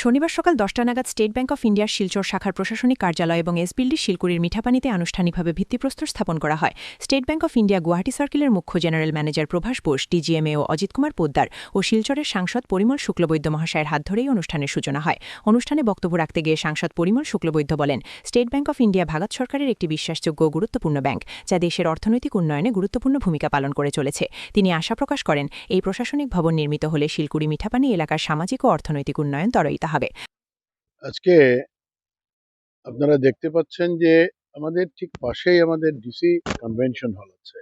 শনিবার সকাল 10টা নাগাদ স্টেট ব্যাংক অফ ইন্ডিয়ার শিলচর শাখার প্রশাসনিক কার্যালয় এবং এসবিএলডি শিলকুড়ির মিঠাপানিতে আনুষ্ঠানিকভাবে ভিত্তিপ্রস্তর স্থাপন করা হয়। State bank of India Guwahati সার্কেলের মুখ্য জেনারেল ম্যানেজার প্রভাস বোস, ডিজিএমএও অজিত কুমার পোদ্দার ও শিলচরের সাংসদ পরিমল শুক্লবৈদ্য মহাশয়ের হাত ধরেই অনুষ্ঠানের সূচনা হয়। অনুষ্ঠানে বক্তব্য রাখতে গিয়ে সাংসদ পরিমল শুক্লবৈদ্য বলেন, state bank of India Bharat সরকারের একটি বিশ্বাসযোগ্য ও গুরুত্বপূর্ণ ব্যাংক, যা দেশের অর্থনৈতিক উন্নয়নে গুরুত্বপূর্ণ ভূমিকা পালন করে চলেছে। তিনি আশা প্রকাশ করেন, এই প্রশাসনিক ভবন নির্মিত হলে শিলকুড়ি মিঠাপানি এলাকার সামাজিক ও অর্থনৈতিক উন্নয়ন ত্বরান্বিত হবে। আজকে আপনারা দেখতে পাচ্ছেন যে আমাদের ঠিক পাশেই আমাদের ডিসি কনভেনশন হল আছে।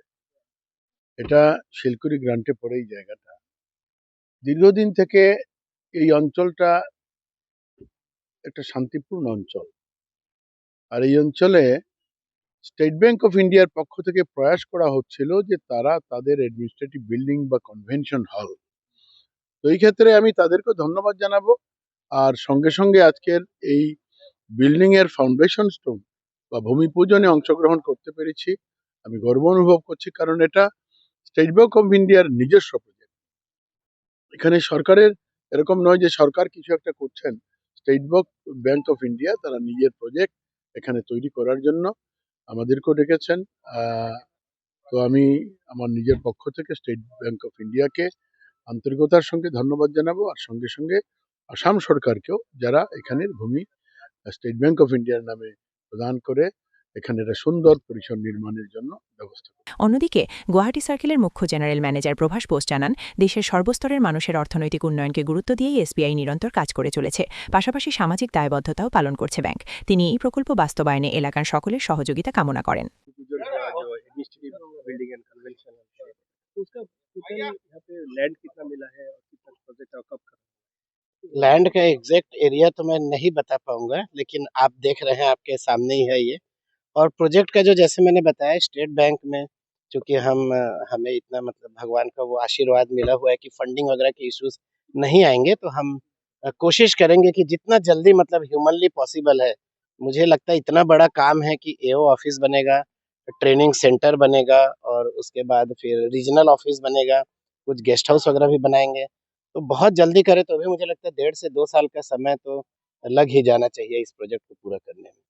এটা শিলকুড়ি গ্রান্টে পড়েই জায়গাটা। দীর্ঘদিন থেকে এই অঞ্চলটা একটা শান্তিপূর্ণ অঞ্চল, আর এই অঞ্চলে স্টেট ব্যাংক অফ ইন্ডিয়ার পক্ষ থেকে প্রয়াস করা হচ্ছিল যে তারা তাদের অ্যাডমিনিস্ট্রেটিভ বিল্ডিং বা কনভেনশন হল, তো এই ক্ষেত্রে আমি তাদেরকে ধন্যবাদ জানাবো। আর সঙ্গে সঙ্গে আজকের এই বিল্ডিং এর ফাউন্ডেশন স্টোন বা ভূমি পূজনে অংশগ্রহণ করতে পেরেছি। আমি গর্ব অনুভব করছি, কারণ এটা স্টেট ব্যাংক অফ ইন্ডিয়ার নিজস্ব প্রজেক্ট। এখানে সরকারের এরকম নয় যে সরকার কিছু একটা করছেন, স্টেট ব্যাংক অফ ইন্ডিয়া তারা নিজের প্রজেক্ট এখানে তৈরি করার জন্য আমাদেরকেও ডেকেছেন। তো আমি আমার নিজের পক্ষ থেকে স্টেট ব্যাংক অফ ইন্ডিয়াকে আন্তরিকতার সঙ্গে ধন্যবাদ জানাবো, আর সঙ্গে সঙ্গে আসাম সরকারকেও, যারা এখানের ভূমি স্টেট ব্যাংক অফ ইন্ডিয়ার নামে প্রদান করে এখানে একটা সুন্দর পরিসর নির্মাণের জন্য ব্যবস্থা করে। অন্যদিকে গুয়াহাটি সার্কেলের মুখ্য জেনারেল ম্যানেজার প্রভাস বোস জানান, দেশের সর্বস্তরের মানুষের অর্থনৈতিক উন্নয়নকে গুরুত্ব দিয়েই এসবিআই নিরন্তর কাজ করে চলেছে। পাশাপাশি সামাজিক দায়বদ্ধতাও পালন করছে ব্যাংক। তিনি এই প্রকল্প বাস্তবায়নে এলাকার সকলের সহযোগিতা কামনা করেন। लैंड का एग्जैक्ट एरिया तो मैं नहीं बता पाऊंगा, लेकिन आप देख रहे हैं, आपके सामने ही है ये। और प्रोजेक्ट का जो जैसे मैंने बताया, स्टेट बैंक में चूंकि हमें इतना मतलब भगवान का वो आशीर्वाद मिला हुआ है कि फंडिंग वगैरह के इश्यूज नहीं आएंगे, तो हम कोशिश करेंगे कि जितना जल्दी मतलब ह्यूमनली पॉसिबल है। मुझे लगता है इतना बड़ा काम है कि एओ ऑफिस बनेगा, ट्रेनिंग सेंटर बनेगा, और उसके बाद फिर रीजनल ऑफिस बनेगा, कुछ गेस्ट हाउस वगैरह भी बनाएंगे। तो बहुत जल्दी करें तो भी मुझे लगता है 1.5 से 2 साल का समय तो लग ही जाना चाहिए इस प्रोजेक्ट को पूरा करने में।